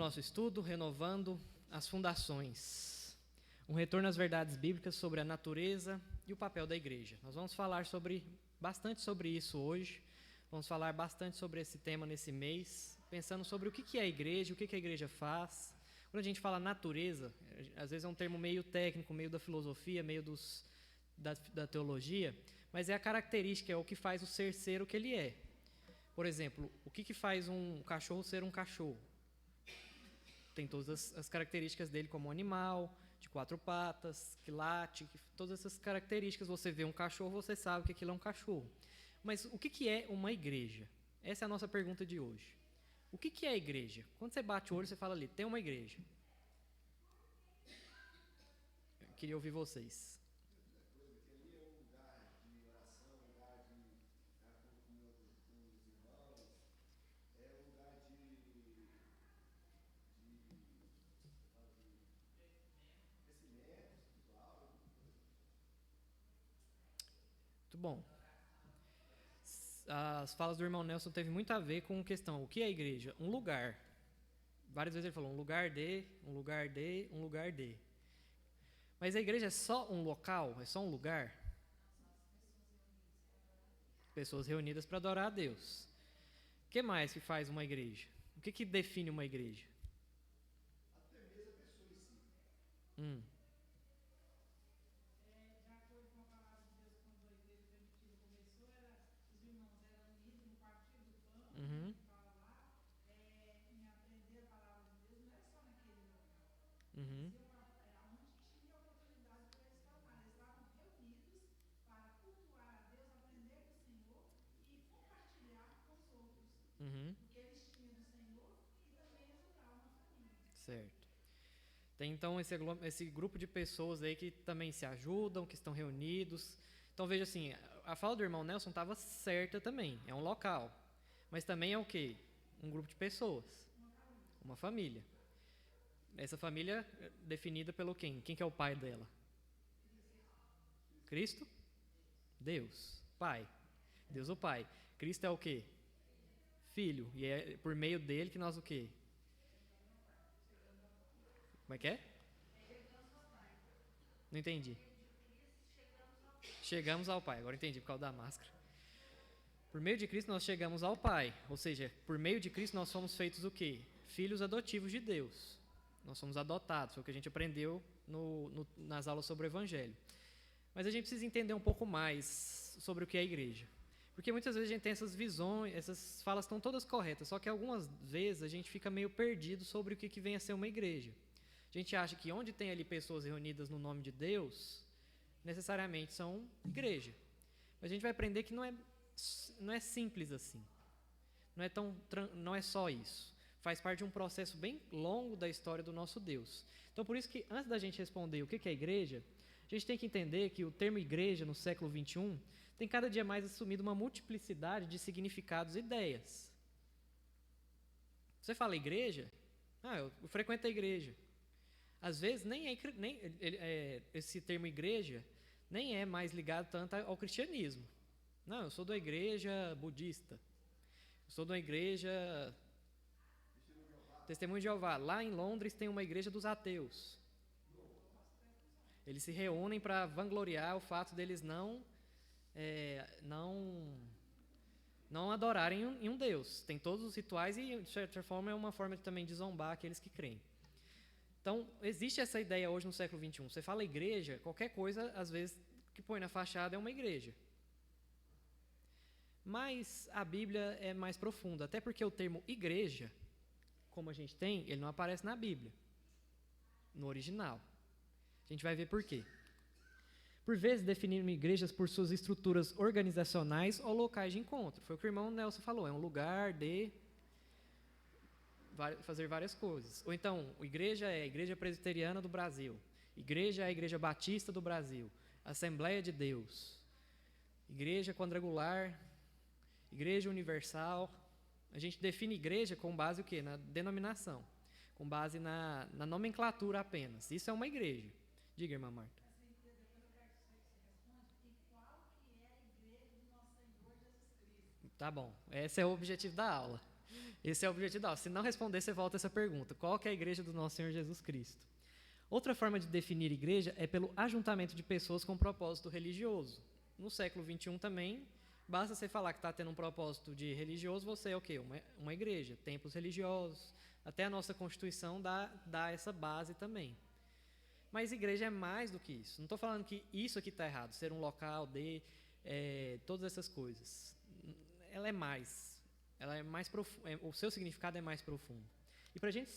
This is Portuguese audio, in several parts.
nosso estudo, renovando as fundações. Um retorno às verdades bíblicas sobre a natureza e o papel da igreja. Nós vamos falar bastante sobre isso hoje. Vamos falar bastante sobre esse tema nesse mês, pensando sobre o que é a igreja, o que a igreja faz. Quando a gente fala natureza, às vezes é um termo meio técnico, meio da filosofia, meio da teologia, mas é a característica, é o que faz o ser o que ele é. Por exemplo, o que faz um cachorro ser um cachorro? Tem todas as características dele como um animal, de 4 patas, que late, todas essas características. Você vê um cachorro, você sabe que aquilo é um cachorro. Mas o que é uma igreja? Essa é a nossa pergunta de hoje. O que é a igreja? Quando você bate o olho, você fala ali, tem uma igreja. Eu queria ouvir vocês. Muito bom. As falas do irmão Nelson teve muito a ver com a questão, o que é a igreja? Um lugar. Várias vezes ele falou, um lugar de, um lugar de, um lugar de. Mas a igreja é só um local? É só um lugar? Pessoas reunidas para adorar a Deus. O que mais que faz uma igreja? O que define uma igreja? Até mesmo a pessoa em si. De acordo com a palavra de Deus, quando a igreja primitiva começou, os irmãos eram unidos no partir do pão, fala lá, em aprender a palavra de Deus, não era só naquele local. Onde tinha oportunidade para eles falarem, eles estavam reunidos para cultuar a Deus, aprender do Senhor e compartilhar com os outros o que eles tinham do Senhor e também ajudar uma família. Certo. Tem então esse grupo de pessoas aí que também se ajudam, que estão reunidos. Então veja assim, a fala do irmão Nelson estava certa também, é um local. Mas também é o quê? Um grupo de pessoas. Uma família. Essa família é definida pelo quem? Quem que é o pai dela? Cristo? Deus. Pai. Deus o Pai. Cristo é o quê? Filho. E é por meio dele que nós o quê? Como é que é? Não entendi. Chegamos ao Pai. Agora entendi por causa da máscara. Por meio de Cristo nós chegamos ao Pai. Ou seja, por meio de Cristo nós somos feitos o quê? Filhos adotivos de Deus. Nós somos adotados. Foi o que a gente aprendeu nas aulas sobre o Evangelho. Mas a gente precisa entender um pouco mais sobre o que é a igreja. Porque muitas vezes a gente tem essas visões, essas falas estão todas corretas, só que algumas vezes a gente fica meio perdido sobre o que vem a ser uma igreja. A gente acha que onde tem ali pessoas reunidas no nome de Deus, necessariamente são igreja. Mas a gente vai aprender que não é simples assim. Não é só isso. Faz parte de um processo bem longo da história do nosso Deus. Então, por isso que, antes da gente responder o que é igreja, a gente tem que entender que o termo igreja, no século XXI, tem cada dia mais assumido uma multiplicidade de significados e ideias. Você fala igreja? Eu frequento a igreja. Às vezes, esse termo igreja nem é mais ligado tanto ao cristianismo. Não, eu sou da igreja budista. Eu sou da igreja Testemunho de Jeová. Lá em Londres tem uma igreja dos ateus. Eles se reúnem para vangloriar o fato deles não adorarem em um Deus. Tem todos os rituais e, de certa forma, é uma forma também de zombar aqueles que creem. Então, existe essa ideia hoje no século XXI. Você fala igreja, qualquer coisa, às vezes, que põe na fachada é uma igreja. Mas a Bíblia é mais profunda, até porque o termo igreja, como a gente tem, ele não aparece na Bíblia, no original. A gente vai ver por quê. Por vezes, definimos igrejas por suas estruturas organizacionais ou locais de encontro. Foi o que o irmão Nelson falou, é um lugar de fazer várias coisas. Ou então, igreja é a Igreja Presbiteriana do Brasil, igreja é a Igreja Batista do Brasil, Assembleia de Deus, Igreja Quadrangular, Igreja Universal. A gente define igreja com base o quê? Na denominação, com base na nomenclatura apenas. Isso é uma igreja. Diga, irmã Marta. Qual que é a igreja do nosso Senhor Jesus Cristo? Tá bom, esse é o objetivo da aula. Esse é o objetivo da aula. Se não responder, você volta essa pergunta. Qual que é a igreja do nosso Senhor Jesus Cristo? Outra forma de definir igreja é pelo ajuntamento de pessoas com propósito religioso. No século XXI também, basta você falar que está tendo um propósito de religioso, você é o quê? Uma igreja, templos religiosos. Até a nossa Constituição dá essa base também. Mas igreja é mais do que isso. Não estou falando que isso aqui está errado, ser um local de todas essas coisas. Ela é mais. Ela é mais o seu significado é mais profundo. E para a gente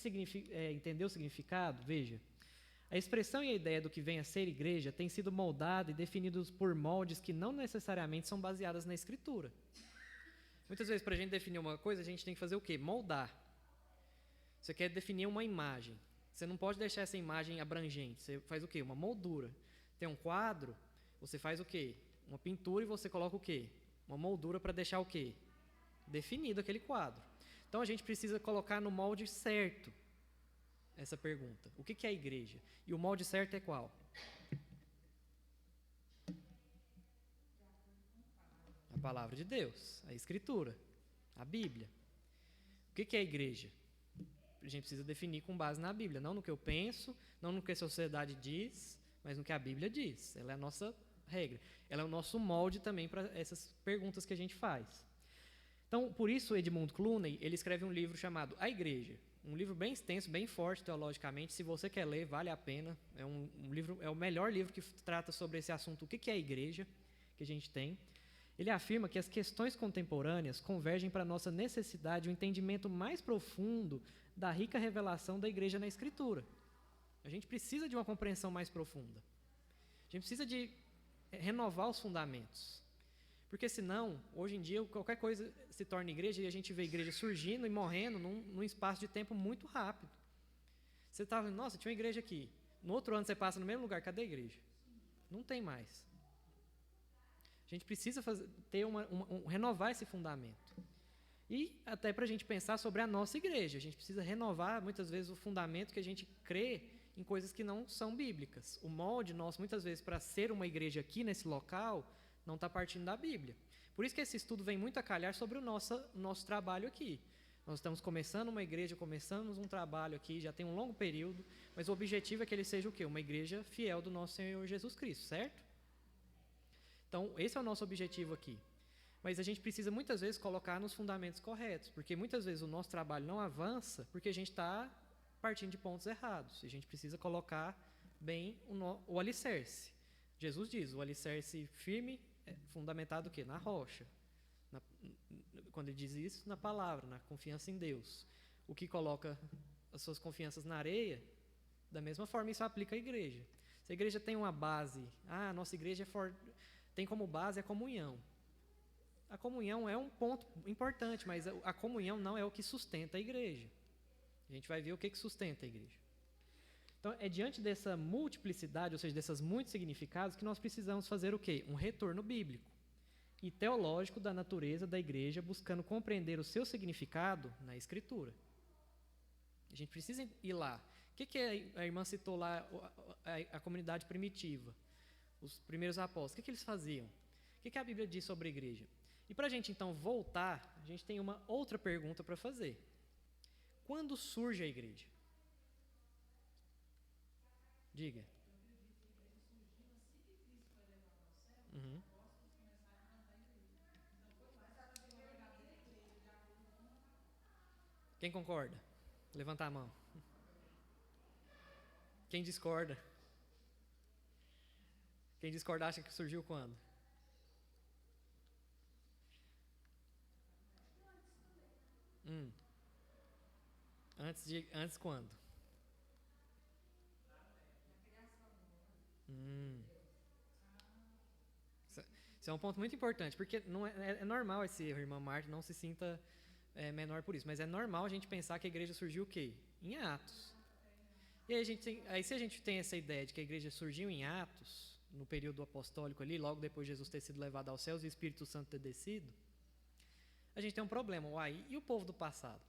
entender o significado, veja, a expressão e a ideia do que vem a ser igreja tem sido moldada e definidos por moldes que não necessariamente são baseadas na Escritura. Muitas vezes, para a gente definir uma coisa, a gente tem que fazer o quê? Moldar. Você quer definir uma imagem. Você não pode deixar essa imagem abrangente. Você faz o quê? Uma moldura. Tem um quadro, você faz o quê? Uma pintura e você coloca o quê? Uma moldura para deixar o quê? Definido aquele quadro. Então, a gente precisa colocar no molde certo essa pergunta. O que é a igreja? E o molde certo é qual? A palavra de Deus, a Escritura, a Bíblia. O que é a igreja? A gente precisa definir com base na Bíblia, não no que eu penso, não no que a sociedade diz, mas no que a Bíblia diz. Ela é a nossa regra. Ela é o nosso molde também para essas perguntas que a gente faz. Então, por isso, Edmund Clooney, ele escreve um livro chamado A Igreja. Um livro bem extenso, bem forte teologicamente. Se você quer ler, vale a pena. É um livro, é o melhor livro que trata sobre esse assunto, o que é a igreja que a gente tem. Ele afirma que as questões contemporâneas convergem para a nossa necessidade de um entendimento mais profundo da rica revelação da igreja na Escritura. A gente precisa de uma compreensão mais profunda. A gente precisa de renovar os fundamentos. Porque senão, hoje em dia, qualquer coisa se torna igreja e a gente vê a igreja surgindo e morrendo num espaço de tempo muito rápido. Você está vendo, nossa, tinha uma igreja aqui. No outro ano você passa no mesmo lugar, cadê a igreja? Não tem mais. A gente precisa renovar esse fundamento. E até para a gente pensar sobre a nossa igreja. A gente precisa renovar, muitas vezes, o fundamento que a gente crê em coisas que não são bíblicas. O molde nosso, muitas vezes, para ser uma igreja aqui nesse local, não está partindo da Bíblia. Por isso que esse estudo vem muito a calhar sobre o nosso trabalho aqui. Nós estamos começando uma igreja, começamos um trabalho aqui, já tem um longo período, mas o objetivo é que ele seja o quê? Uma igreja fiel do nosso Senhor Jesus Cristo, certo? Então, esse é o nosso objetivo aqui. Mas a gente precisa, muitas vezes, colocar nos fundamentos corretos, porque muitas vezes o nosso trabalho não avança porque a gente está partindo de pontos errados. A gente precisa colocar bem o alicerce. Jesus diz, o alicerce firme é fundamentado o quê? Na rocha. Quando ele diz isso, na palavra, na confiança em Deus. O que coloca as suas confianças na areia, da mesma forma isso aplica à igreja. Se a igreja tem uma base, a nossa igreja tem como base a comunhão. A comunhão é um ponto importante, mas a comunhão não é o que sustenta a igreja. A gente vai ver o que sustenta a igreja. Então, é diante dessa multiplicidade, ou seja, desses muitos significados, que nós precisamos fazer o quê? Um retorno bíblico e teológico da natureza da igreja, buscando compreender o seu significado na Escritura. A gente precisa ir lá. O que a irmã citou lá, a comunidade primitiva, os primeiros apóstolos? O que eles faziam? O que a Bíblia diz sobre a igreja? E para a gente, então, voltar, a gente tem uma outra pergunta para fazer. Quando surge a igreja? Diga. Uhum. Quem concorda? Levanta a mão. Quem discorda? Quem discorda acha que surgiu quando? Antes quando? Isso é um ponto muito importante, porque não é normal esse erro, irmã Marta, não se sinta menor por isso, mas é normal a gente pensar que a igreja surgiu o quê? Em Atos. E aí se a gente tem essa ideia de que a igreja surgiu em Atos, no período apostólico ali, logo depois de Jesus ter sido levado aos céus e o Espírito Santo ter descido, a gente tem um problema. Uai, e o povo do passado?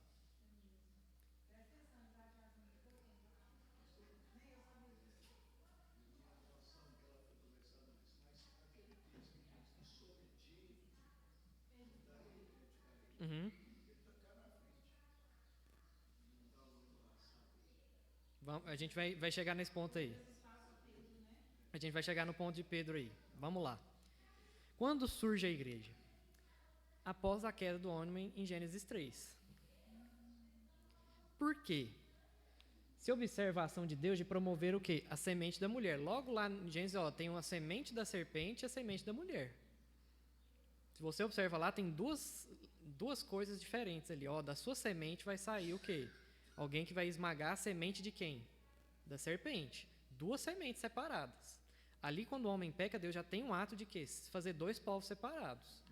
Uhum. A gente vai chegar nesse ponto aí. A gente vai chegar no ponto de Pedro aí. Vamos lá. Quando surge a igreja? Após a queda do homem em Gênesis 3. Por quê? Se observa a ação de Deus de promover o quê? A semente da mulher. Logo lá em Gênesis, tem uma semente da serpente e a semente da mulher. Se você observa lá, tem duas coisas diferentes ali. Da sua semente vai sair o quê? Alguém que vai esmagar a semente de quem? Da serpente. Duas sementes separadas. Ali, quando o homem peca, Deus já tem um ato de quê? Fazer dois povos separados.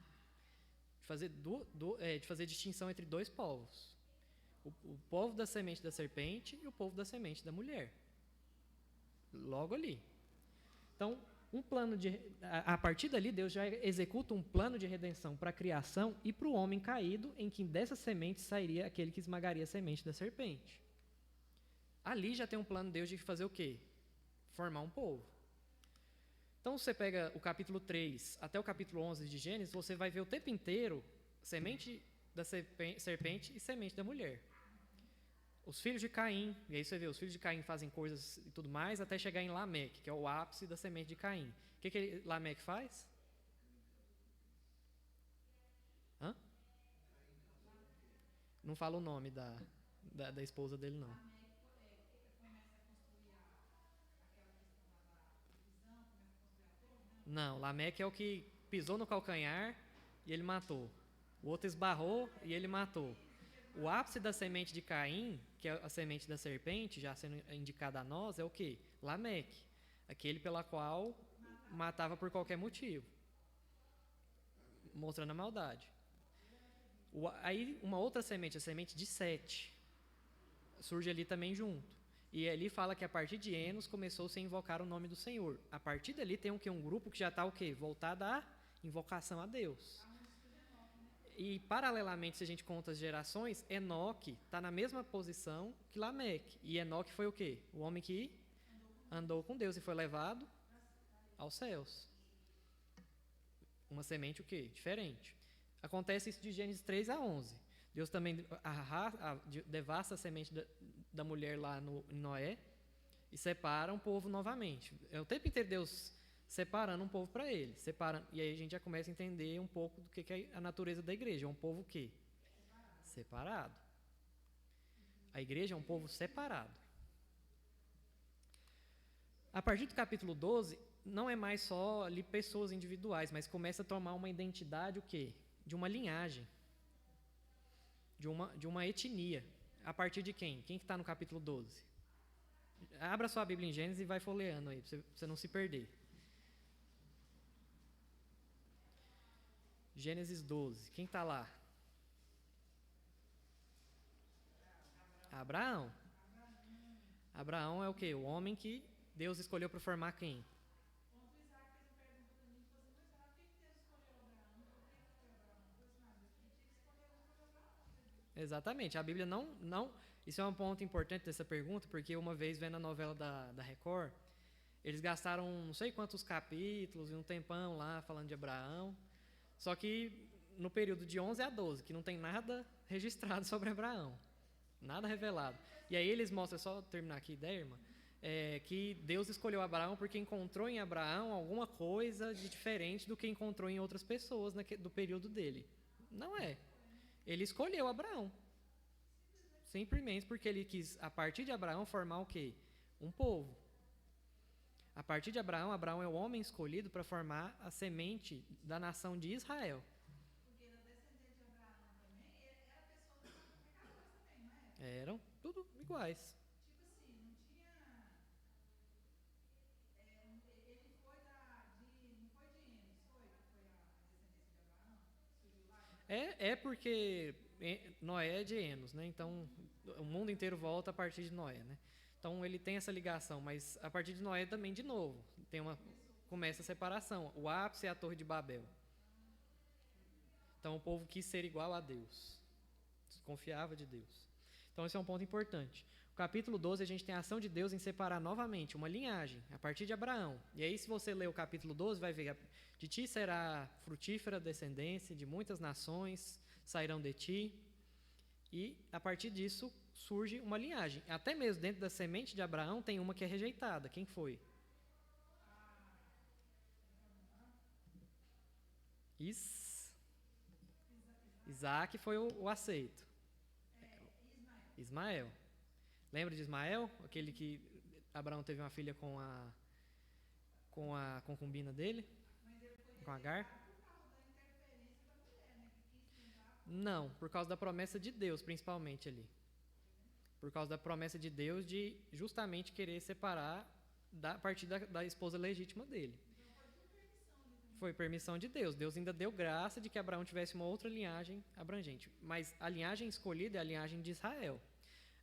De fazer distinção entre dois povos. O povo da semente da serpente e o povo da semente da mulher. Logo ali. Então, a partir dali, Deus já executa um plano de redenção para a criação e para o homem caído, em que dessa semente sairia aquele que esmagaria a semente da serpente. Ali já tem um plano de Deus de fazer o quê? Formar um povo. Então, você pega o capítulo 3 até o capítulo 11 de Gênesis, você vai ver o tempo inteiro semente da serpente e semente da mulher. Os filhos de Caim, e aí você vê, os filhos de Caim fazem coisas e tudo mais, até chegar em Lameque, que é o ápice da semente de Caim. O que Lameque faz? Hã? Não fala o nome da esposa dele, não. Não, Lameque é o que pisou no calcanhar e ele matou. O outro esbarrou e ele matou. O ápice da semente de Caim, que é a semente da serpente, já sendo indicada a nós, é o quê? Lameque. Aquele pela qual matava por qualquer motivo. Mostrando a maldade. Aí uma outra semente, a semente de Sete, surge ali também junto. E ali fala que a partir de Enos começou-se a invocar o nome do Senhor. A partir dali tem um grupo que já está o quê? Voltado à invocação a Deus. E, paralelamente, se a gente conta as gerações, Enoque está na mesma posição que Lameque. E Enoque foi o quê? O homem que andou com Deus e foi levado aos céus. Uma semente o quê? Diferente. Acontece isso de Gênesis 3 a 11. Deus também devasta a semente da mulher lá em Noé e separa um povo novamente. É o tempo inteiro Deus separando um povo para ele. E aí a gente já começa a entender um pouco do que é a natureza da igreja. É um povo o quê? Separado. A igreja é um povo separado. A partir do capítulo 12, não é mais só ali pessoas individuais, mas começa a tomar uma identidade o quê? De uma linhagem. De uma etnia. A partir de quem? Quem que está no capítulo 12? Abra sua Bíblia em Gênesis e vai folheando aí, para você não se perder. Gênesis 12. Quem está lá? Abraão. Abraão é o quê? O homem que Deus escolheu para formar quem? Exatamente. A Bíblia não... Isso é um ponto importante dessa pergunta, porque uma vez vendo a novela da Record, eles gastaram não sei quantos capítulos e um tempão lá falando de Abraão. Só que no período de 11 a 12, que não tem nada registrado sobre Abraão. Nada revelado. E aí eles mostram, só terminar aqui a ideia, irmã, que Deus escolheu Abraão porque encontrou em Abraão alguma coisa de diferente do que encontrou em outras pessoas do período dele. Não é. Ele escolheu Abraão. Simplesmente porque ele quis, a partir de Abraão, formar o quê? Um povo. A partir de Abraão, Abraão é o homem escolhido para formar a semente da nação de Israel. Porque na descendente de Abraão também, era pessoa pecadora também, não é? Eram tudo iguais. Tipo assim, não tinha... ele foi não foi de Enos, foi a descendência de Abraão? Surgiu lá? É porque Noé é de Enos, né? Então, o mundo inteiro volta a partir de Noé, né? Então, ele tem essa ligação, mas a partir de Noé também, de novo, começa a separação. O ápice é a Torre de Babel. Então, o povo quis ser igual a Deus. Desconfiava de Deus. Então, esse é um ponto importante. O capítulo 12, a gente tem a ação de Deus em separar novamente uma linhagem, a partir de Abraão. E aí, se você ler o capítulo 12, vai ver, de ti será frutífera descendência, de muitas nações sairão de ti. E, a partir disso, surge uma linhagem. Até mesmo dentro da semente de Abraão tem uma que é rejeitada. Quem foi? Isaac foi o aceito. Ismael. Lembra de Ismael? Aquele que Abraão teve uma filha com a concubina dele? Com Agar? Não, por causa da promessa de Deus, principalmente ali. Por causa da promessa de Deus de justamente querer separar a partir da esposa legítima dele. Foi permissão de Deus. Deus ainda deu graça de que Abraão tivesse uma outra linhagem abrangente. Mas a linhagem escolhida é a linhagem de Israel.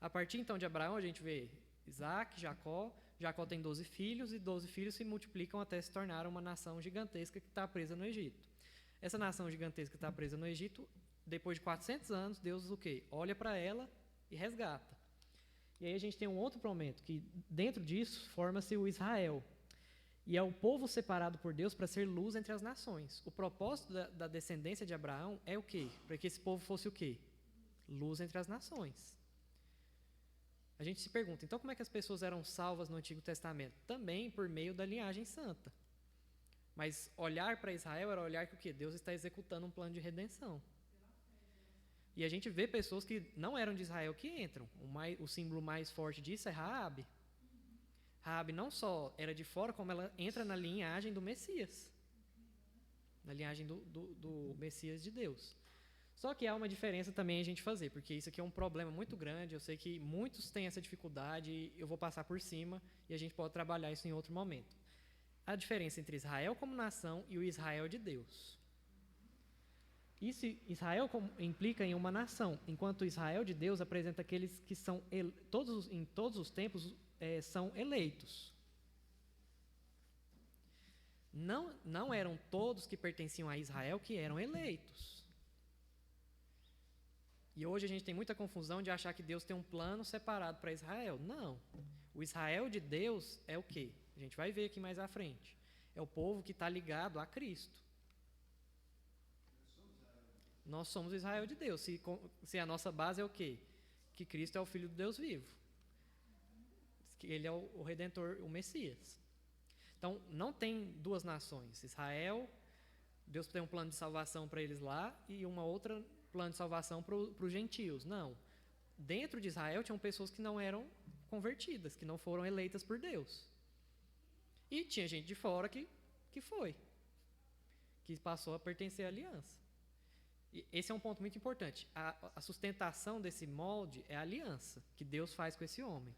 A partir então de Abraão, a gente vê Isaac, Jacó. Jacó tem 12 filhos e 12 filhos se multiplicam até se tornar uma nação gigantesca que está presa no Egito. Essa nação gigantesca que está presa no Egito, depois de 400 anos, Deus o quê? Olha para ela e resgata. E aí a gente tem um outro momento, que dentro disso forma-se o Israel. E é o povo separado por Deus para ser luz entre as nações. O propósito da descendência de Abraão é o quê? Para que esse povo fosse o quê? Luz entre as nações. A gente se pergunta, então como é que as pessoas eram salvas no Antigo Testamento? Também por meio da linhagem santa. Mas olhar para Israel era olhar que o quê? Deus está executando um plano de redenção. E a gente vê pessoas que não eram de Israel que entram. O símbolo mais forte disso é Raabe. Raabe não só era de fora, como ela entra na linhagem do Messias. Na linhagem do Messias de Deus. Só que há uma diferença também a gente fazer, porque isso aqui é um problema muito grande, eu sei que muitos têm essa dificuldade, e eu vou passar por cima, e a gente pode trabalhar isso em outro momento. A diferença entre Israel como nação e o Israel de Deus. Isso, Israel implica em uma nação, enquanto o Israel de Deus apresenta aqueles que são, em todos os tempos, são eleitos. Não eram todos que pertenciam a Israel que eram eleitos. E hoje a gente tem muita confusão de achar que Deus tem um plano separado para Israel. Não. O Israel de Deus é o quê? A gente vai ver aqui mais à frente. É o povo que está ligado a Cristo. Nós somos o Israel de Deus. Se a nossa base é o quê? Que Cristo é o Filho do Deus vivo. Que Ele é o Redentor, o Messias. Então, não tem duas nações. Israel, Deus tem um plano de salvação para eles lá e uma outra plano de salvação para os gentios. Não. Dentro de Israel tinham pessoas que não eram convertidas, que não foram eleitas por Deus. E tinha gente de fora que foi, que passou a pertencer à aliança. E esse é um ponto muito importante. A sustentação desse molde é a aliança que Deus faz com esse homem.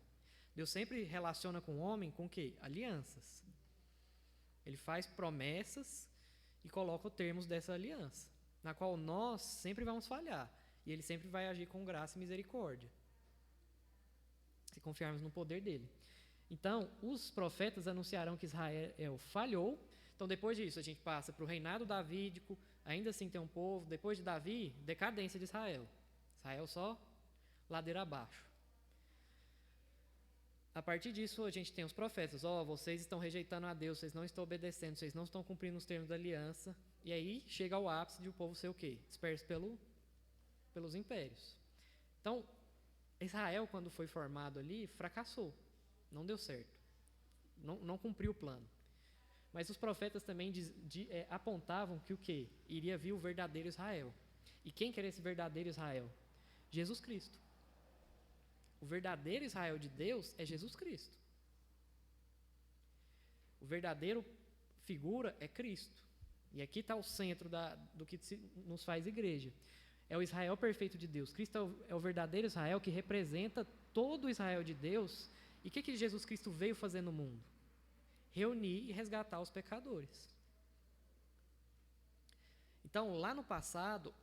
Deus sempre relaciona com o homem com o quê? Alianças. Ele faz promessas e coloca os termos dessa aliança, na qual nós sempre vamos falhar. E Ele sempre vai agir com graça e misericórdia, se confiarmos no poder dEle. Então, os profetas anunciarão que Israel falhou. Então, depois disso, a gente passa para o reinado davídico, ainda assim tem um povo. Depois de Davi, decadência de Israel. Israel só ladeira abaixo. A partir disso, a gente tem os profetas. Vocês estão rejeitando a Deus, vocês não estão obedecendo, vocês não estão cumprindo os termos da aliança. E aí, chega ao ápice de o povo ser o quê? Disperso pelos impérios. Então, Israel, quando foi formado ali, fracassou. Não deu certo. Não cumpriu o plano. Mas os profetas também apontavam que o quê? Iria vir o verdadeiro Israel. E quem que era esse verdadeiro Israel? Jesus Cristo. O verdadeiro Israel de Deus é Jesus Cristo. O verdadeiro figura é Cristo. E aqui está o centro do que nos faz igreja. É o Israel perfeito de Deus. Cristo é o verdadeiro Israel que representa todo o Israel de Deus. E o que Jesus Cristo veio fazer no mundo? Reunir e resgatar os pecadores. Então, lá no passado,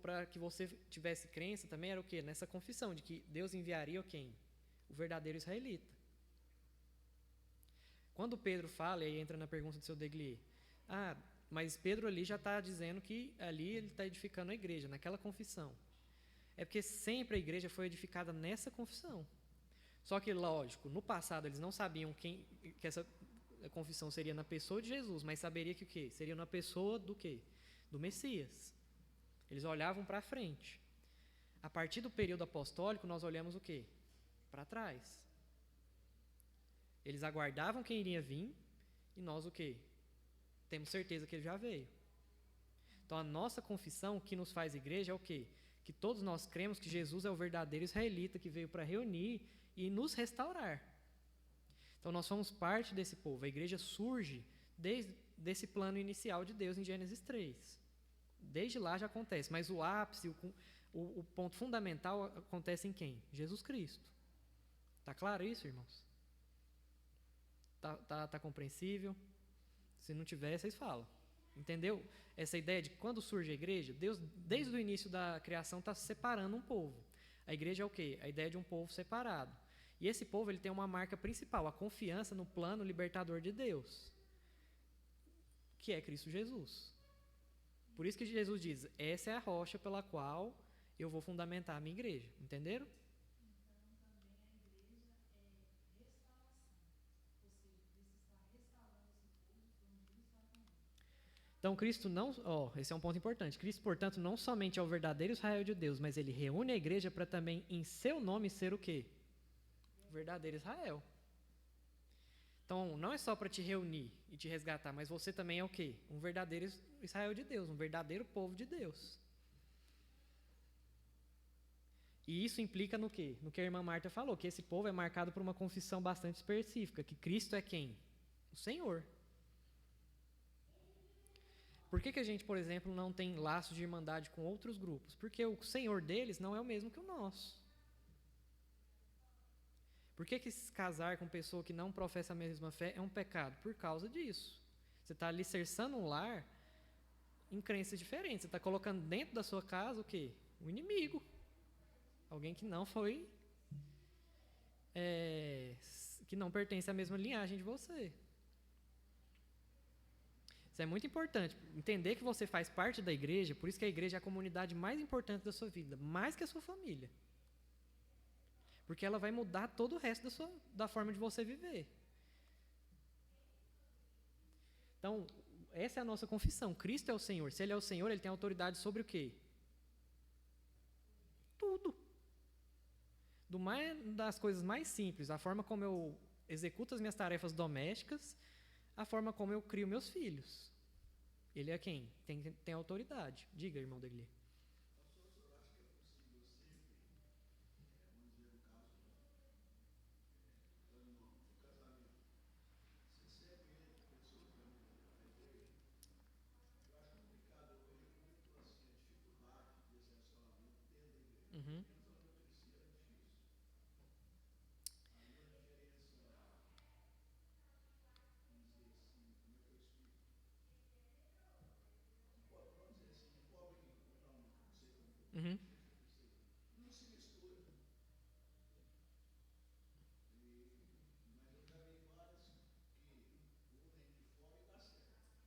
para que você tivesse crença também, era o quê? Nessa confissão de que Deus enviaria quem? O verdadeiro israelita. Quando Pedro fala, e aí entra na pergunta do seu Deglier, mas Pedro ali já está dizendo que ali ele está edificando a igreja, naquela confissão. É porque sempre a igreja foi edificada nessa confissão. Só que, lógico, no passado eles não sabiam que essa confissão seria na pessoa de Jesus, mas saberia que o quê? Seria na pessoa do quê? Do Messias. Eles olhavam para frente. A partir do período apostólico, nós olhamos o quê? Para trás. Eles aguardavam quem iria vir e nós o quê? Temos certeza que ele já veio. Então, a nossa confissão, o que nos faz igreja é o quê? Que todos nós cremos que Jesus é o verdadeiro israelita que veio para reunir e nos restaurar. Então, nós somos parte desse povo. A igreja surge desde esse plano inicial de Deus em Gênesis 3. Desde lá já acontece, mas o ápice, o ponto fundamental acontece em quem? Jesus Cristo. Está claro isso, irmãos? Tá compreensível? Se não tiver, vocês falam. Entendeu? Essa ideia de que quando surge a igreja, Deus, desde o início da criação, está separando um povo. A igreja é o quê? A ideia de um povo separado. E esse povo ele tem uma marca principal, a confiança no plano libertador de Deus, que é Cristo Jesus. Por isso que Jesus diz, essa é a rocha pela qual eu vou fundamentar a minha igreja. Entenderam? Então, Cristo não... esse é um ponto importante. Cristo, portanto, não somente é o verdadeiro Israel de Deus, mas ele reúne a igreja para também, em seu nome, ser o quê? O verdadeiro Israel. Então, não é só para te reunir e te resgatar, mas você também é o quê? Um verdadeiro Israel de Deus, um verdadeiro povo de Deus. E isso implica no quê? No que a irmã Marta falou, que esse povo é marcado por uma confissão bastante específica, que Cristo é quem? O Senhor. Por que a gente, por exemplo, não tem laço de irmandade com outros grupos? Porque o Senhor deles não é o mesmo que o nosso. Por que se casar com pessoa que não professa a mesma fé é um pecado? Por causa disso. Você está alicerçando um lar em crenças diferentes. Você está colocando dentro da sua casa o quê? Um inimigo. Alguém que não foi... que não pertence à mesma linhagem de você. Isso é muito importante. Entender que você faz parte da igreja, por isso que a igreja é a comunidade mais importante da sua vida, mais que a sua família. Porque ela vai mudar todo o resto da forma de você viver. Então, essa é a nossa confissão. Cristo é o Senhor. Se Ele é o Senhor, Ele tem autoridade sobre o quê? Tudo. Das coisas mais simples, a forma como eu executo as minhas tarefas domésticas, a forma como eu crio meus filhos. Ele é quem? Tem autoridade. Diga, irmão Degli. Uhum. Uhum.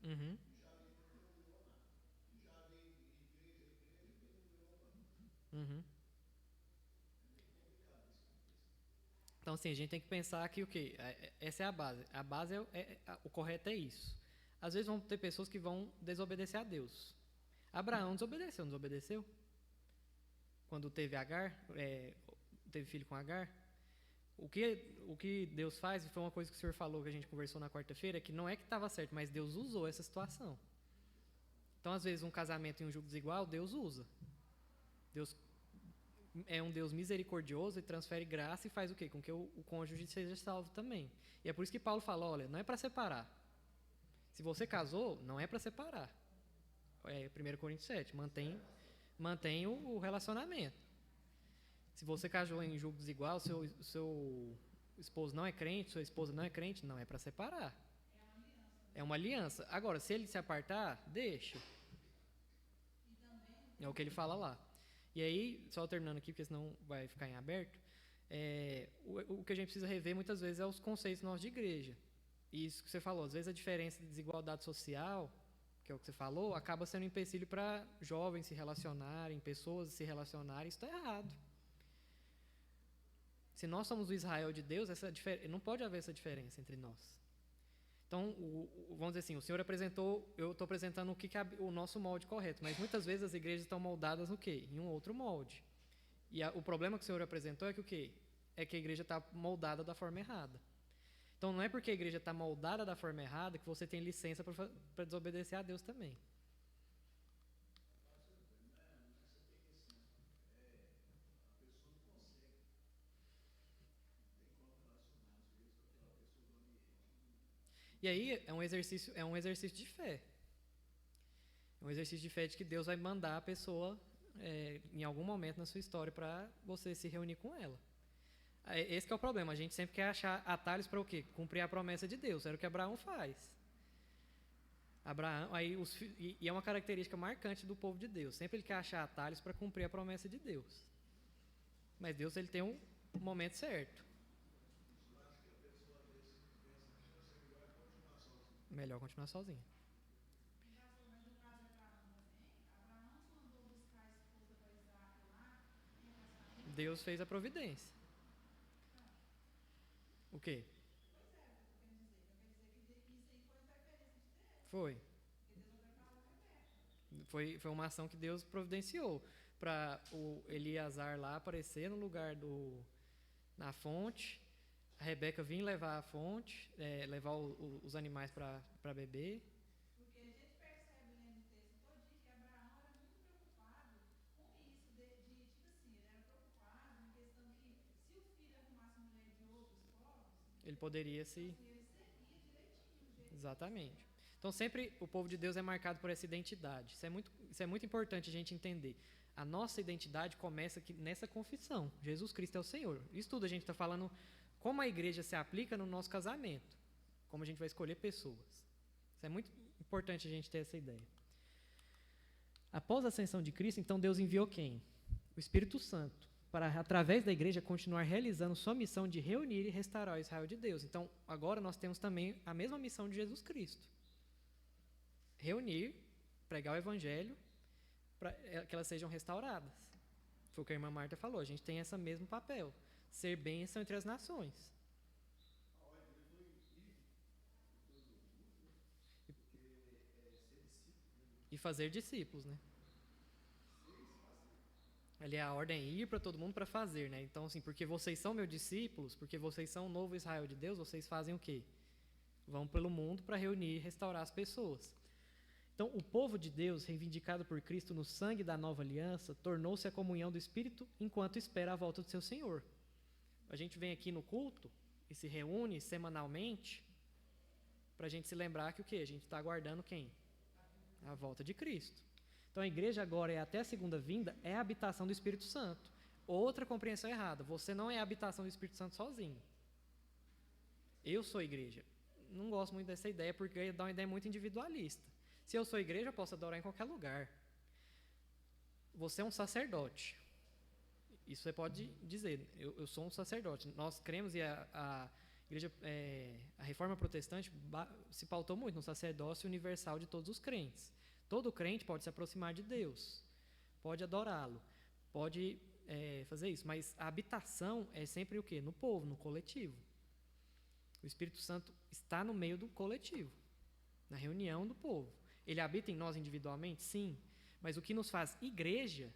Uhum. Uhum. Então, assim, a gente tem que pensar que o quê? Essa é a base. A base o correto é isso. Às vezes vão ter pessoas que vão desobedecer a Deus. Abraão desobedeceu, não desobedeceu? Quando teve Agar, teve filho com Agar. O que Deus faz, e foi uma coisa que o senhor falou, que a gente conversou na quarta-feira, que não é que estava certo, mas Deus usou essa situação. Então, às vezes, um casamento em um julgo desigual, Deus usa. Deus é um Deus misericordioso e transfere graça e faz o quê? Com que o cônjuge seja salvo também. E é por isso que Paulo fala, olha, não é para separar. Se você casou, não é para separar. 1 Coríntios 7, mantém o relacionamento. Se você casou em julgo desigual, seu esposo não é crente, sua esposa não é crente, não é para separar. É uma aliança. Agora, se ele se apartar, deixa. É o que ele fala lá. E aí, só terminando aqui, porque senão vai ficar em aberto, o que a gente precisa rever muitas vezes é os conceitos nossos de igreja. E isso que você falou, às vezes a diferença de desigualdade social, que é o que você falou, acaba sendo um empecilho para jovens se relacionarem, pessoas se relacionarem, isso está errado. Se nós somos o Israel de Deus, não pode haver essa diferença entre nós. Então, vamos dizer assim, o Senhor apresentou, eu estou apresentando o nosso molde correto, mas muitas vezes as igrejas estão moldadas no quê? Em um outro molde. E o problema que o Senhor apresentou é que o quê? É que a igreja está moldada da forma errada. Então, não é porque a igreja está moldada da forma errada que você tem licença para desobedecer a Deus também. E aí é um exercício de fé. É um exercício de fé de que Deus vai mandar a pessoa em algum momento na sua história para você se reunir com ela. Esse que é o problema. A gente sempre quer achar atalhos para o quê? Cumprir a promessa de Deus. Era o que Abraão faz. E é uma característica marcante do povo de Deus. Sempre ele quer achar atalhos para cumprir a promessa de Deus. Mas Deus ele tem um momento certo. Melhor continuar sozinho. Mas no caso de Abraão também, Abraão mandou buscar a esposa para Isaac lá, em casamento. Deus fez a providência. O quê? Pois é, eu estou querendo dizer. Então quer dizer que isso aí foi interferência de Deus. Foi. Porque Deus vai preparar a Rebeca. Foi uma ação que Deus providenciou para o Eliasar lá aparecer no lugar na fonte, a Rebeca vir levar a fonte, levar os animais para beber. Porque a gente percebe lendo o texto todinho que Abraão era muito preocupado com isso, tipo assim, ele era preocupado em questão que se o filho arrumasse mulher de outros povos, Ele poderia se... ele seria direitinho o jeito. Exatamente. Então, sempre o povo de Deus é marcado por essa identidade. Isso é muito importante a gente entender. A nossa identidade começa aqui nessa confissão. Jesus Cristo é o Senhor. Isso tudo a gente está falando como a igreja se aplica no nosso casamento. Como a gente vai escolher pessoas. Isso é muito importante a gente ter essa ideia. Após a ascensão de Cristo, então Deus enviou quem? O Espírito Santo. Para, através da igreja, continuar realizando sua missão de reunir e restaurar o Israel de Deus. Então, agora nós temos também a mesma missão de Jesus Cristo. Reunir, pregar o Evangelho, para que elas sejam restauradas. Foi o que a irmã Marta falou, a gente tem esse mesmo papel. Ser bênção entre as nações. E fazer discípulos, né? Ali a ordem é ir para todo mundo para fazer, né? Então, assim, porque vocês são meus discípulos, porque vocês são o novo Israel de Deus, vocês fazem o quê? Vão pelo mundo para reunir e restaurar as pessoas. Então, o povo de Deus, reivindicado por Cristo no sangue da nova aliança, tornou-se a comunhão do Espírito enquanto espera a volta do seu Senhor. A gente vem aqui no culto e se reúne semanalmente para a gente se lembrar que o quê? A gente está aguardando quem? A volta de Cristo. Então, a igreja agora é até a segunda vinda, é a habitação do Espírito Santo. Outra compreensão errada, você não é a habitação do Espírito Santo sozinho. Eu sou a igreja. Não gosto muito dessa ideia, porque dá uma ideia muito individualista. Se eu sou igreja, eu posso adorar em qualquer lugar. Você é um sacerdote. Isso você pode dizer. Eu sou um sacerdote. Nós cremos, e a igreja, a reforma protestante se pautou muito no sacerdócio universal de todos os crentes. Todo crente pode se aproximar de Deus, pode adorá-lo, pode fazer isso. Mas a habitação é sempre o quê? No povo, no coletivo. O Espírito Santo está no meio do coletivo, na reunião do povo. Ele habita em nós individualmente? Sim. Mas o que nos faz igreja,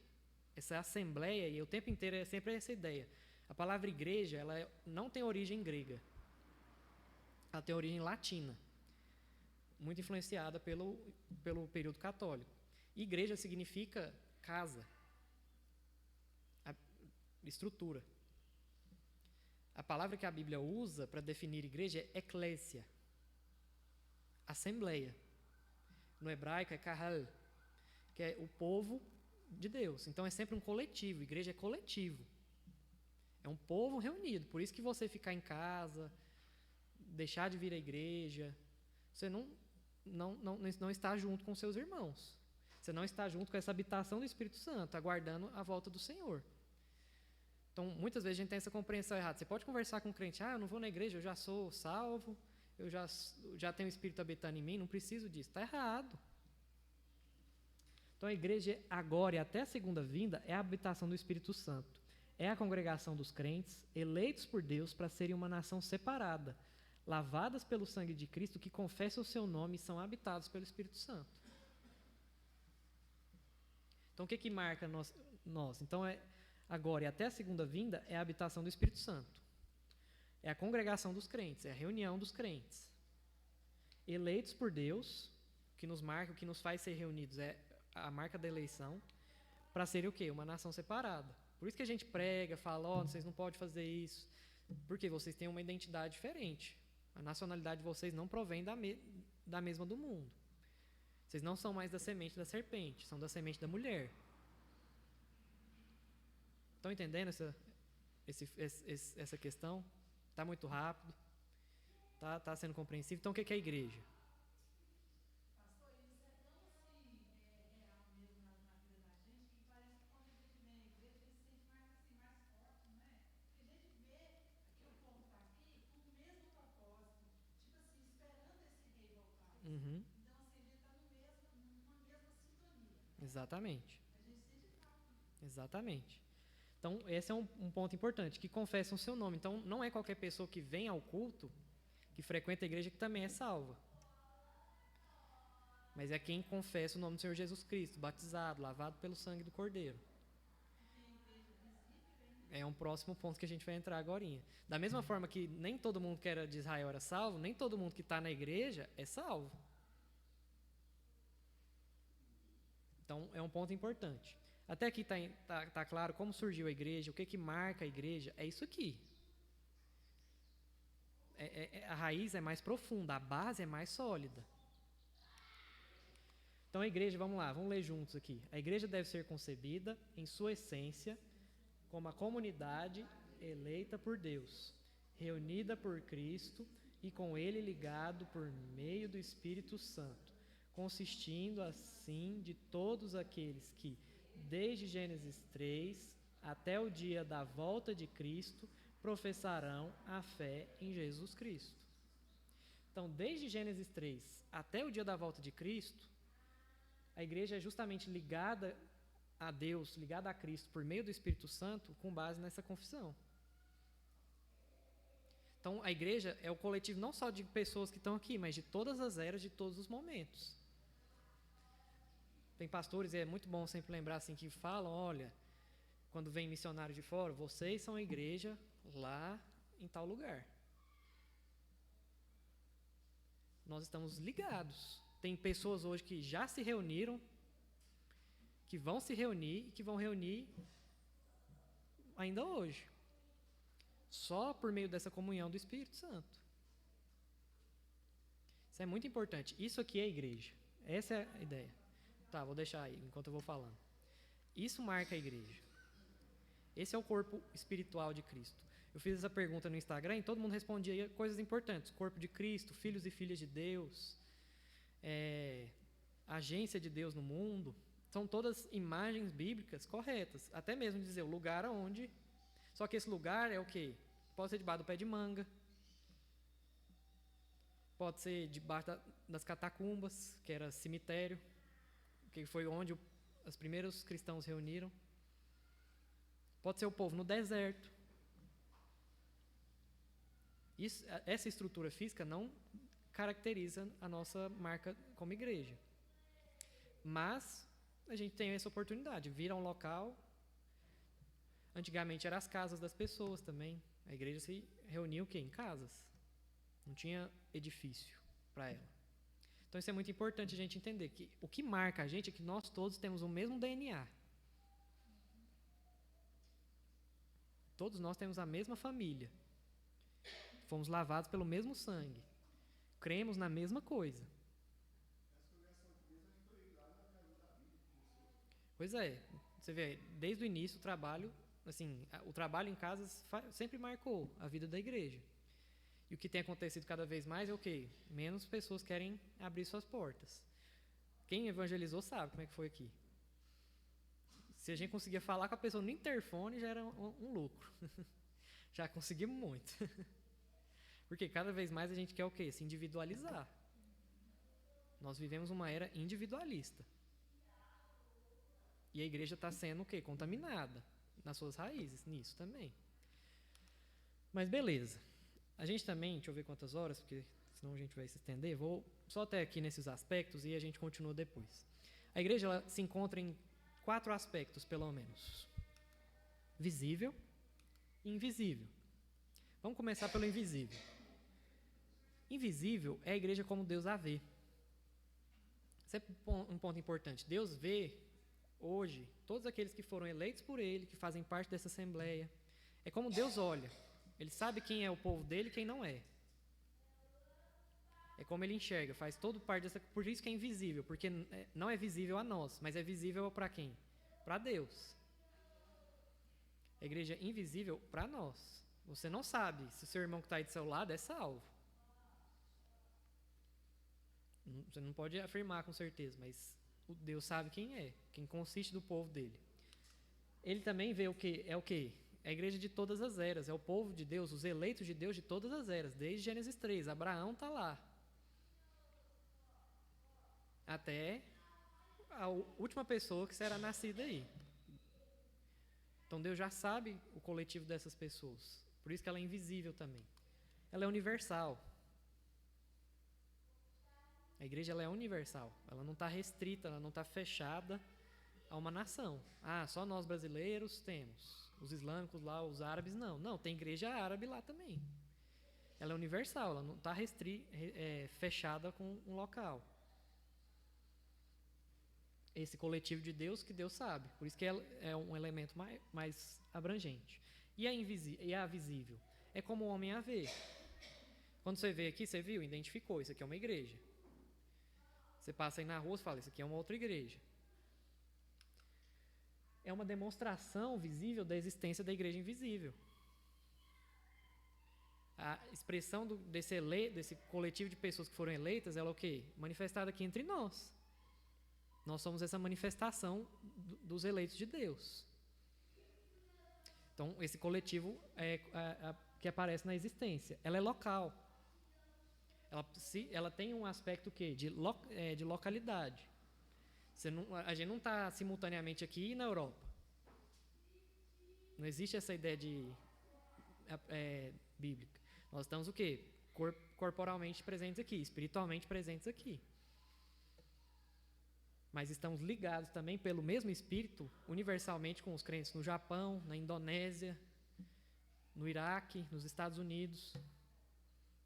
essa assembleia, e o tempo inteiro é sempre essa ideia. A palavra igreja, ela não tem origem grega. Ela tem origem latina, muito influenciada pelo período católico. Igreja significa casa, estrutura. A palavra que a Bíblia usa para definir igreja é eclésia, assembleia. No hebraico é kahal, que é o povo de Deus. Então é sempre um coletivo, igreja é coletivo. É um povo reunido. Por isso que você ficar em casa, deixar de vir à igreja, você não está junto com seus irmãos. Você não está junto com essa habitação do Espírito Santo, aguardando a volta do Senhor. Então, muitas vezes a gente tem essa compreensão errada. Você pode conversar com um crente, eu não vou na igreja, eu já sou salvo, eu já tenho o Espírito habitando em mim, não preciso disso. Está errado. Então, a igreja agora e até a segunda vinda é a habitação do Espírito Santo. É a congregação dos crentes, eleitos por Deus para serem uma nação separada, lavadas pelo sangue de Cristo, que confessam o seu nome e são habitados pelo Espírito Santo. Então, o que marca nós? Então, agora e até a segunda vinda é a habitação do Espírito Santo. É a congregação dos crentes, é a reunião dos crentes. Eleitos por Deus, o que nos marca, o que nos faz ser reunidos é a marca da eleição, para serem o quê? Uma nação separada. Por isso que a gente prega, fala, vocês não podem fazer isso, porque vocês têm uma identidade diferente. A nacionalidade de vocês não provém da mesma do mundo. Vocês não são mais da semente da serpente, são da semente da mulher. Estão entendendo essa questão? Está muito rápido? Está sendo compreensível? Então, o que é a igreja? Pastor, isso é tão assim, real mesmo na vida da gente, que parece que quando a gente vem à igreja, a gente se sente mais assim, mais forte, não é? Porque a gente vê que o povo está aqui com o mesmo propósito, tipo assim, esperando esse rei voltar. Uhum. Então, assim, a gente está numa mesma sintonia. Exatamente. A gente sente falta. Exatamente. Então, esse é um ponto importante, que confessam o seu nome. Então, não é qualquer pessoa que vem ao culto, que frequenta a igreja, que também é salva. Mas é quem confessa o nome do Senhor Jesus Cristo, batizado, lavado pelo sangue do Cordeiro. É um próximo ponto que a gente vai entrar agora. Da mesma forma que nem todo mundo que era de Israel era salvo, nem todo mundo que está na igreja é salvo. Então, é um ponto importante. Até aqui está claro como surgiu a igreja, o que marca a igreja. É isso aqui. A raiz é mais profunda, a base é mais sólida. Então, a igreja, vamos lá, vamos ler juntos aqui. A igreja deve ser concebida, em sua essência, como a comunidade eleita por Deus, reunida por Cristo e com Ele ligado por meio do Espírito Santo, consistindo, assim, de todos aqueles que, desde Gênesis 3 até o dia da volta de Cristo, professarão a fé em Jesus Cristo. Então, desde Gênesis 3 até o dia da volta de Cristo, a igreja é justamente ligada a Deus, ligada a Cristo por meio do Espírito Santo, com base nessa confissão. Então, a igreja é o coletivo não só de pessoas que estão aqui, mas de todas as eras, de todos os momentos. Tem pastores, e é muito bom sempre lembrar assim, que falam, olha, quando vem missionário de fora, vocês são a igreja lá em tal lugar. Nós estamos ligados. Tem pessoas hoje que já se reuniram, que vão se reunir e que vão reunir ainda hoje. Só por meio dessa comunhão do Espírito Santo. Isso é muito importante. Isso aqui é a igreja. Essa é a ideia. Tá, vou deixar aí enquanto eu vou falando. Isso marca a igreja. Esse é o corpo espiritual de Cristo. Eu fiz essa pergunta no Instagram e todo mundo respondia coisas importantes. Corpo de Cristo, filhos e filhas de Deus, agência de Deus no mundo. São todas imagens bíblicas corretas. Até mesmo dizer o lugar aonde. Só que esse lugar é o quê? Pode ser debaixo do pé de manga. Pode ser debaixo das catacumbas, que era cemitério, que foi onde os primeiros cristãos reuniram. Pode ser o povo no deserto. Essa estrutura física não caracteriza a nossa marca como igreja. Mas a gente tem essa oportunidade, vir a um local. Antigamente eram as casas das pessoas também. A igreja se reunia o quê? Em casas. Não tinha edifício para ela. Então isso é muito importante a gente entender, que o que marca a gente é que nós todos temos o mesmo DNA. Todos nós temos a mesma família. Fomos lavados pelo mesmo sangue. Cremos na mesma coisa. Pois é, você vê, desde o início o trabalho, assim, o trabalho em casas sempre marcou a vida da igreja. E o que tem acontecido cada vez mais é o quê? Menos pessoas querem abrir suas portas. Quem evangelizou sabe como é que foi aqui. Se a gente conseguia falar com a pessoa no interfone, já era um lucro. Já conseguimos muito. Porque cada vez mais a gente quer o quê? Se individualizar. Nós vivemos uma era individualista. E a igreja está sendo o quê? Contaminada nas suas raízes, nisso também. Mas beleza. A gente também, deixa eu ver quantas horas, porque senão a gente vai se estender. Vou só até aqui nesses aspectos e a gente continua depois. A igreja ela se encontra em 4 aspectos, pelo menos. visível e invisível. Vamos começar pelo invisível. Invisível é a igreja como Deus a vê. Isso é um ponto importante. Deus vê, hoje, todos aqueles que foram eleitos por Ele, que fazem parte dessa assembleia. É como Deus olha. Ele sabe quem é o povo dele e quem não é. É como Ele enxerga, faz todo parte dessa... Por isso que é invisível, porque não é visível a nós, mas é visível para quem? Para Deus. A igreja é invisível para nós. Você não sabe se o seu irmão que está aí do seu lado é salvo. Você não pode afirmar com certeza, mas Deus sabe quem é, quem consiste do povo dele. Ele também vê o que? É o quê? É a igreja de todas as eras, é o povo de Deus, os eleitos de Deus de todas as eras, desde Gênesis 3. Abraão está lá. Até a última pessoa que será nascida aí. Então Deus já sabe o coletivo dessas pessoas. Por isso que ela é invisível também. Ela é universal. A igreja ela é universal. Ela não está restrita, ela não está fechada a uma nação. Ah, só nós brasileiros temos. Os islâmicos lá, os árabes, não. Não, tem igreja árabe lá também. Ela é universal, ela não está fechada com um local. Esse coletivo de Deus que Deus sabe. Por isso que é um elemento mais abrangente. E a visível? É como o homem a vê. Quando você vê aqui, você viu, identificou, isso aqui é uma igreja. Você passa aí na rua e fala, isso aqui é uma outra igreja. É uma demonstração visível da existência da igreja invisível. A expressão desse coletivo de pessoas que foram eleitas, ela é o quê? Manifestada aqui entre nós. Nós somos essa manifestação dos eleitos de Deus. Então, esse coletivo que aparece na existência, ela é local. Ela tem um aspecto quê? De localidade. A gente não está simultaneamente aqui e na Europa. Não existe essa ideia bíblica. Nós estamos o quê? Corporalmente presentes aqui, espiritualmente presentes aqui. Mas estamos ligados também pelo mesmo Espírito, universalmente com os crentes no Japão, na Indonésia, no Iraque, nos Estados Unidos.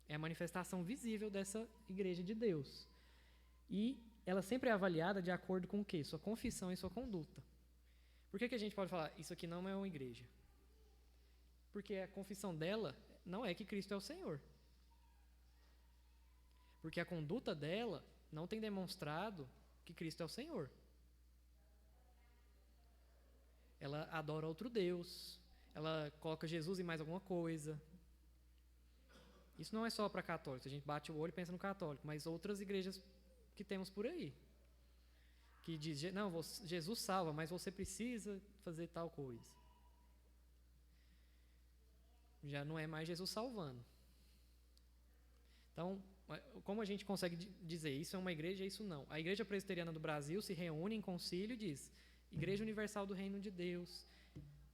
É a manifestação visível dessa igreja de Deus. E ela sempre é avaliada de acordo com o quê? Sua confissão e sua conduta. Por que a gente pode falar, isso aqui não é uma igreja? Porque a confissão dela não é que Cristo é o Senhor. Porque a conduta dela não tem demonstrado que Cristo é o Senhor. Ela adora outro Deus, ela coloca Jesus em mais alguma coisa. Isso não é só para católicos, a gente bate o olho e pensa no católico, mas outras igrejas que temos por aí, que diz, não, Jesus salva, mas você precisa fazer tal coisa. Já não é mais Jesus salvando. Então, como a gente consegue dizer isso é uma igreja e isso não? A Igreja Presbiteriana do Brasil se reúne em concílio e diz Igreja Universal do Reino de Deus,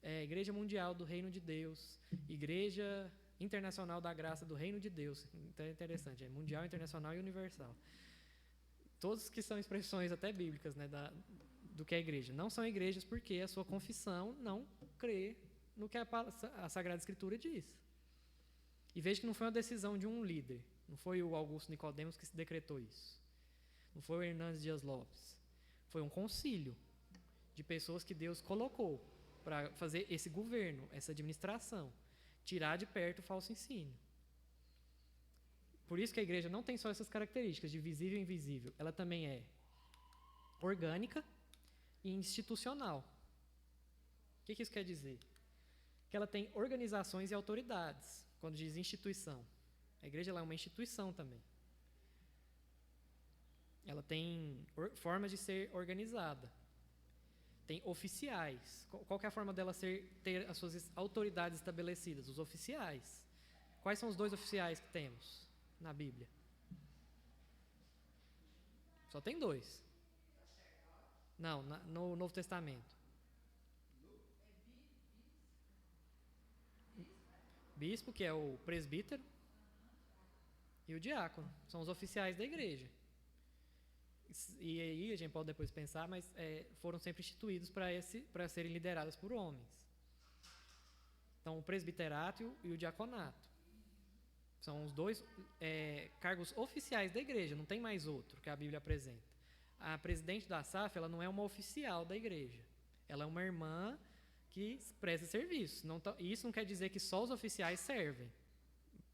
Igreja Mundial do Reino de Deus, Igreja Internacional da Graça do Reino de Deus. Então é interessante, é mundial, internacional e universal. Todos que são expressões até bíblicas, né, do que é igreja. Não são igrejas porque a sua confissão não crê no que a Sagrada Escritura diz. E veja que não foi uma decisão de um líder. Não foi o Augusto Nicodemos que se decretou isso. Não foi o Hernandes Dias Lopes. Foi um concílio de pessoas que Deus colocou para fazer esse governo, essa administração. Tirar de perto o falso ensino. Por isso que a igreja não tem só essas características de visível e invisível. Ela também é orgânica e institucional. O que isso quer dizer? Que ela tem organizações e autoridades, quando diz instituição. A igreja ela é uma instituição também. Ela tem formas de ser organizada. Tem oficiais. Qual que é a forma dela ter as suas autoridades estabelecidas? Os oficiais. Quais são os 2 oficiais que temos na Bíblia? Só tem 2. Não, no Novo Testamento. Bispo, que é o presbítero, e o diácono. São os oficiais da igreja. E aí a gente pode depois pensar, mas foram sempre instituídos para serem liderados por homens. Então, o presbiterato e o diaconato. São os dois cargos oficiais da igreja, não tem mais outro que a Bíblia apresenta. A presidente da SAF, ela não é uma oficial da igreja. Ela é uma irmã que presta serviço. Isso não quer dizer que só os oficiais servem.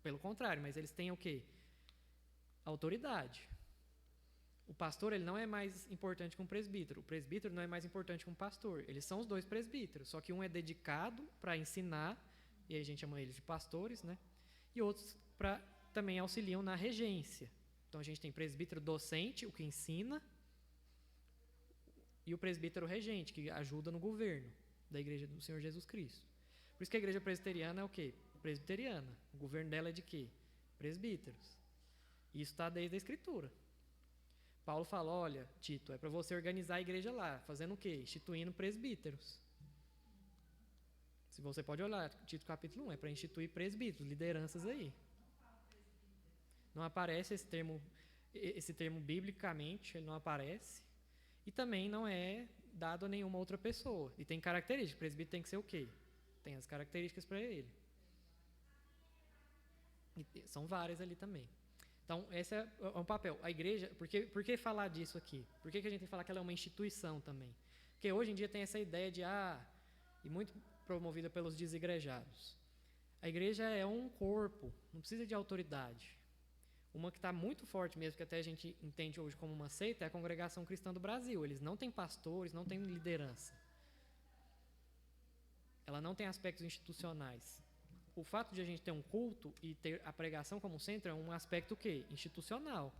Pelo contrário, mas eles têm o quê? Autoridade. O pastor, ele não é mais importante que um presbítero. O presbítero não é mais importante que um pastor. Eles são os dois presbíteros, só que um é dedicado para ensinar, e aí a gente chama eles de pastores, né? E outros também auxiliam na regência. Então, a gente tem presbítero docente, o que ensina, e o presbítero regente, que ajuda no governo da igreja do Senhor Jesus Cristo. Por isso que a igreja presbiteriana é o quê? Presbiteriana. O governo dela é de quê? Presbíteros. Isso está desde a Escritura. Paulo fala, olha, Tito, é para você organizar a igreja lá, fazendo o quê? Instituindo presbíteros. Se você pode olhar, Tito capítulo 1, é para instituir presbíteros, lideranças aí. Não aparece esse termo biblicamente, ele não aparece. E também não é dado a nenhuma outra pessoa. E tem características. O presbítero tem que ser o quê? Tem as características para ele. E são várias ali também. Então, esse é um papel. A igreja, por que falar disso aqui? Por que a gente tem que falar que ela é uma instituição também? Porque hoje em dia tem essa ideia de, e muito promovida pelos desigrejados. A igreja é um corpo, não precisa de autoridade. Uma que está muito forte mesmo, que até a gente entende hoje como uma seita, é a Congregação Cristã do Brasil. Eles não têm pastores, não têm liderança. Ela não tem aspectos institucionais. O fato de a gente ter um culto e ter a pregação como centro é um aspecto o quê? Institucional.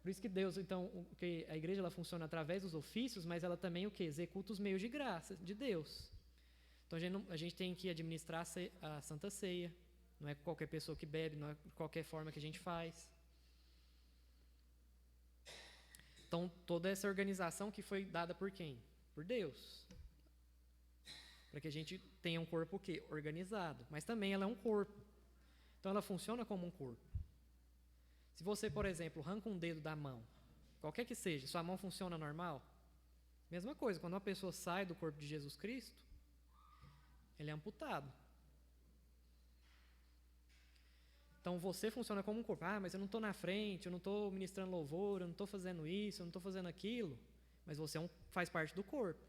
Por isso que Deus, então, que a igreja ela funciona através dos ofícios, mas ela também o quê? Executa os meios de graça de Deus. Então a gente tem que administrar a Santa Ceia. Não é qualquer pessoa que bebe, não é de qualquer forma que a gente faz. Então, toda essa organização que foi dada por quem? Por Deus. Para que a gente tenha um corpo o quê? Organizado. Mas também ela é um corpo. Então, ela funciona como um corpo. Se você, por exemplo, arranca um dedo da mão, qualquer que seja, sua mão funciona normal? Mesma coisa, quando uma pessoa sai do corpo de Jesus Cristo, ele é amputado. Então, você funciona como um corpo. Mas eu não estou na frente, eu não estou ministrando louvor, eu não estou fazendo isso, eu não estou fazendo aquilo. Mas você faz parte do corpo.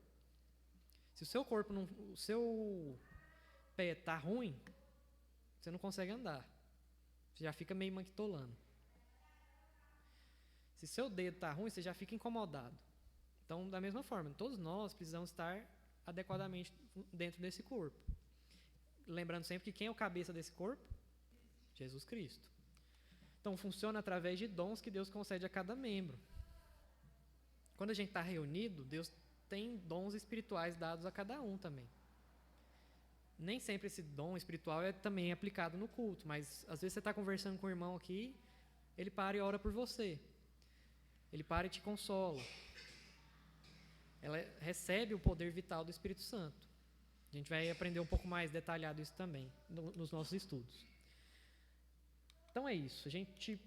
Se o seu corpo, o seu pé está ruim, você não consegue andar. Você já fica meio manquitolando. Se seu dedo está ruim, você já fica incomodado. Então, da mesma forma, todos nós precisamos estar adequadamente dentro desse corpo. Lembrando sempre que quem é o cabeça desse corpo? Jesus Cristo. Então, funciona através de dons que Deus concede a cada membro. Quando a gente está reunido, Deus tem dons espirituais dados a cada um também. Nem sempre esse dom espiritual é também aplicado no culto, mas às vezes você está conversando com o irmão aqui, ele para e ora por você. Ele para e te consola. Ela recebe o poder vital do Espírito Santo. A gente vai aprender um pouco mais detalhado isso também nos nossos estudos. Então é isso. A gente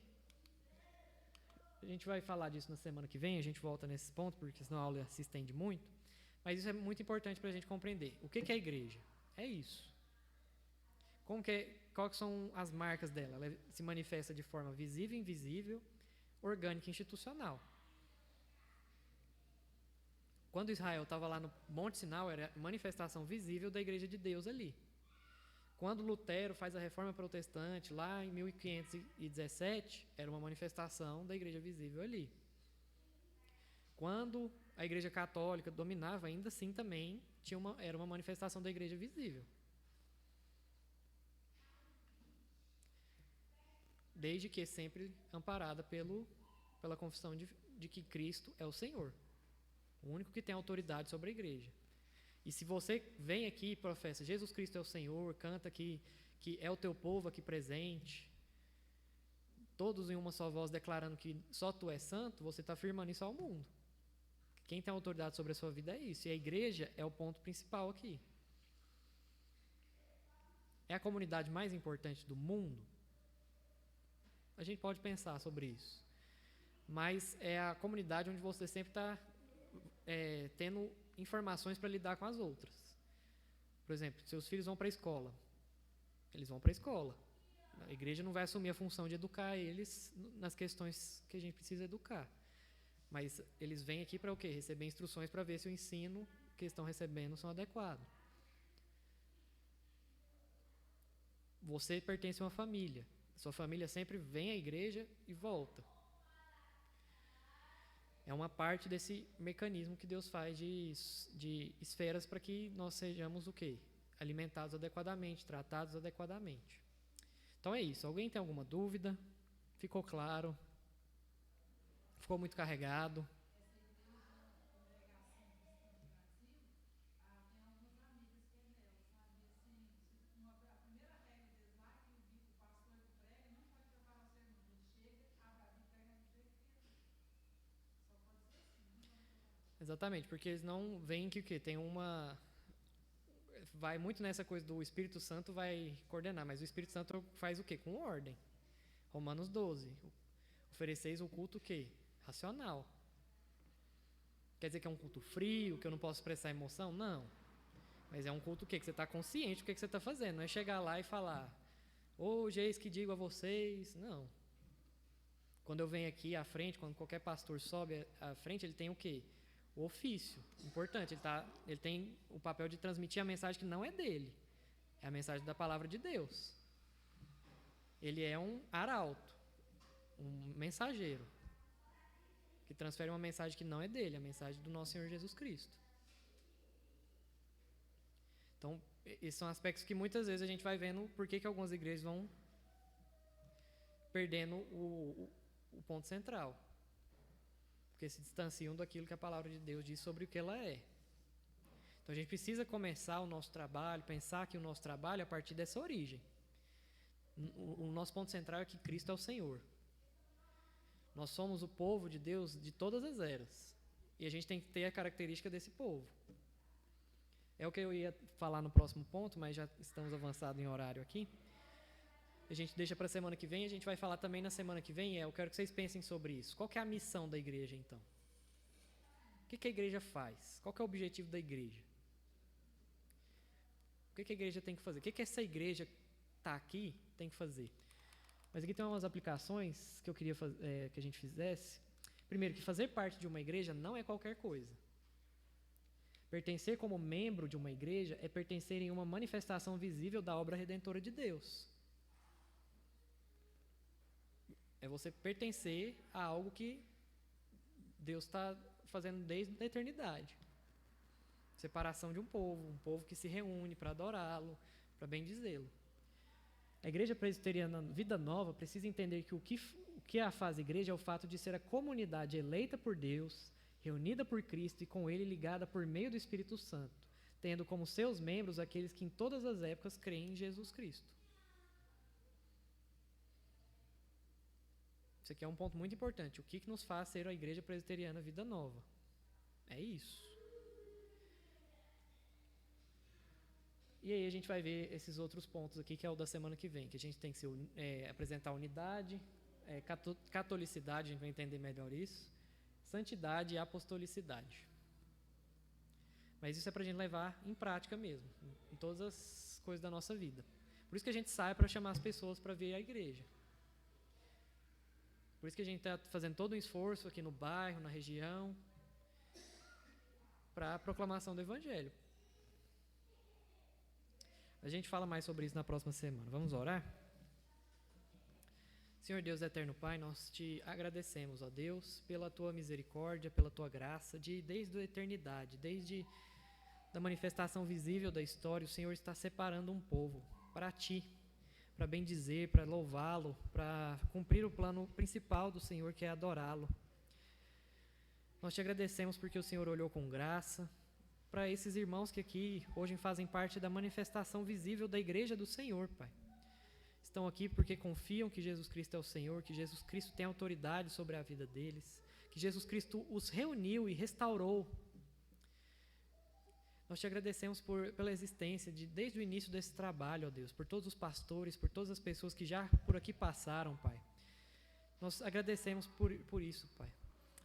vai falar disso na semana que vem, a gente volta nesse ponto, porque senão a aula se estende muito. Mas isso é muito importante para a gente compreender. O que é a igreja? É isso. Quais são as marcas dela? Ela se manifesta de forma visível, invisível, orgânica e institucional. Quando Israel estava lá no Monte Sinai, era a manifestação visível da igreja de Deus ali. Quando Lutero faz a reforma protestante, lá em 1517, era uma manifestação da igreja visível ali. Quando a igreja católica dominava, ainda assim também era uma manifestação da igreja visível. Desde que sempre amparada pela confissão de que Cristo é o Senhor. O único que tem autoridade sobre a igreja. E se você vem aqui e professa Jesus Cristo é o Senhor, canta que é o teu povo aqui presente, todos em uma só voz declarando que só tu és santo, você está afirmando isso ao mundo. Quem tem autoridade sobre a sua vida é isso. E a igreja é o ponto principal aqui. É a comunidade mais importante do mundo? A gente pode pensar sobre isso. Mas é a comunidade onde você sempre está tendo informações para lidar com as outras. Por exemplo, seus filhos vão para a escola. Eles vão para a escola. A igreja não vai assumir a função de educar eles nas questões que a gente precisa educar. Mas eles vêm aqui para o quê? Receber instruções para ver se o ensino que estão recebendo são adequados. Você pertence a uma família. Sua família sempre vem à igreja e volta. É uma parte desse mecanismo que Deus faz de esferas para que nós sejamos o quê? Alimentados adequadamente, tratados adequadamente. Então é isso. Alguém tem alguma dúvida? Ficou claro? Ficou muito carregado? Exatamente, porque eles não veem que o quê? Tem uma... Vai muito nessa coisa do Espírito Santo vai coordenar, mas o Espírito Santo faz o quê? Com ordem. Romanos 12. Ofereceis o culto o quê? Racional. Quer dizer que é um culto frio, que eu não posso expressar emoção? Não. Mas é um culto o quê? Que você está consciente do que você está fazendo. Não é chegar lá e falar, hoje eis que digo a vocês. Não. Quando eu venho aqui à frente, quando qualquer pastor sobe à frente, ele tem o quê? O ofício. Importante. Ele tem o papel de transmitir a mensagem que não é dele. É a mensagem da palavra de Deus. Ele é um arauto, um mensageiro, que transfere uma mensagem que não é dele, a mensagem do nosso Senhor Jesus Cristo. Então, esses são aspectos que muitas vezes a gente vai vendo por que algumas igrejas vão perdendo o ponto central. Porque se distanciam daquilo que a palavra de Deus diz sobre o que ela é. Então, a gente precisa começar o nosso trabalho, pensar que o nosso trabalho é a partir dessa origem. O nosso ponto central é que Cristo é o Senhor. Nós somos o povo de Deus de todas as eras. E a gente tem que ter a característica desse povo. É o que eu ia falar no próximo ponto, mas já estamos avançados em horário aqui. A gente deixa para a semana que vem, a gente vai falar também na semana que vem. Eu quero que vocês pensem sobre isso. Qual que é a missão da igreja, então? O que a igreja faz? Qual que é o objetivo da igreja? O que a igreja tem que fazer? O que essa igreja que está aqui tem que fazer? Mas aqui tem umas aplicações que eu queria que a gente fizesse. Primeiro, que fazer parte de uma igreja não é qualquer coisa. Pertencer como membro de uma igreja é pertencer em uma manifestação visível da obra redentora de Deus. É você pertencer a algo que Deus está fazendo desde a eternidade. Separação de um povo que se reúne para adorá-lo, para bendizê-lo. A Igreja Presbiteriana Vida Nova precisa entender que o que a faz igreja é o fato de ser a comunidade eleita por Deus, reunida por Cristo e com Ele ligada por meio do Espírito Santo, tendo como seus membros aqueles que em todas as épocas creem em Jesus Cristo. Isso aqui é um ponto muito importante. O que nos faz ser a Igreja Presbiteriana Vida Nova? É isso. E aí a gente vai ver esses outros pontos aqui, que é o da semana que vem, que a gente tem que apresentar unidade, catolicidade, a gente vai entender melhor isso, santidade e apostolicidade. Mas isso é para a gente levar em prática mesmo, em todas as coisas da nossa vida. Por isso que a gente sai para chamar as pessoas para vir à igreja. Por isso que a gente está fazendo todo um esforço aqui no bairro, na região, para a proclamação do Evangelho. A gente fala mais sobre isso na próxima semana. Vamos orar? Senhor Deus eterno Pai, nós te agradecemos, ó Deus, pela tua misericórdia, pela tua graça, desde a eternidade, desde a manifestação visível da história, o Senhor está separando um povo para ti, para bendizer, para louvá-lo, para cumprir o plano principal do Senhor, que é adorá-lo. Nós te agradecemos porque o Senhor olhou com graça para esses irmãos que aqui hoje fazem parte da manifestação visível da igreja do Senhor, Pai. Estão aqui porque confiam que Jesus Cristo é o Senhor, que Jesus Cristo tem autoridade sobre a vida deles, que Jesus Cristo os reuniu e restaurou. Nós te agradecemos pela existência, desde o início desse trabalho, ó Deus, por todos os pastores, por todas as pessoas que já por aqui passaram, Pai. Nós agradecemos por isso, Pai.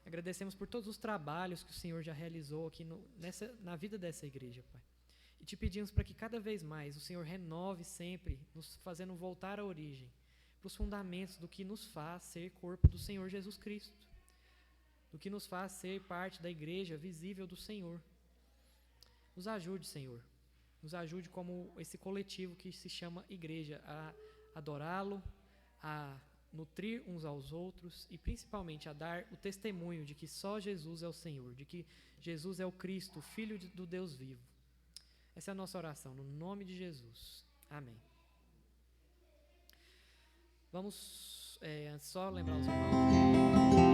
Agradecemos por todos os trabalhos que o Senhor já realizou aqui na vida dessa igreja, Pai. E te pedimos para que cada vez mais o Senhor renove sempre, nos fazendo voltar à origem, para os fundamentos do que nos faz ser corpo do Senhor Jesus Cristo, do que nos faz ser parte da igreja visível do Senhor. Nos ajude, Senhor. Nos ajude como esse coletivo que se chama igreja, a adorá-lo, a nutrir uns aos outros e principalmente a dar o testemunho de que só Jesus é o Senhor, de que Jesus é o Cristo, o Filho do Deus vivo. Essa é a nossa oração, no nome de Jesus. Amém. Vamos só lembrar os irmãos.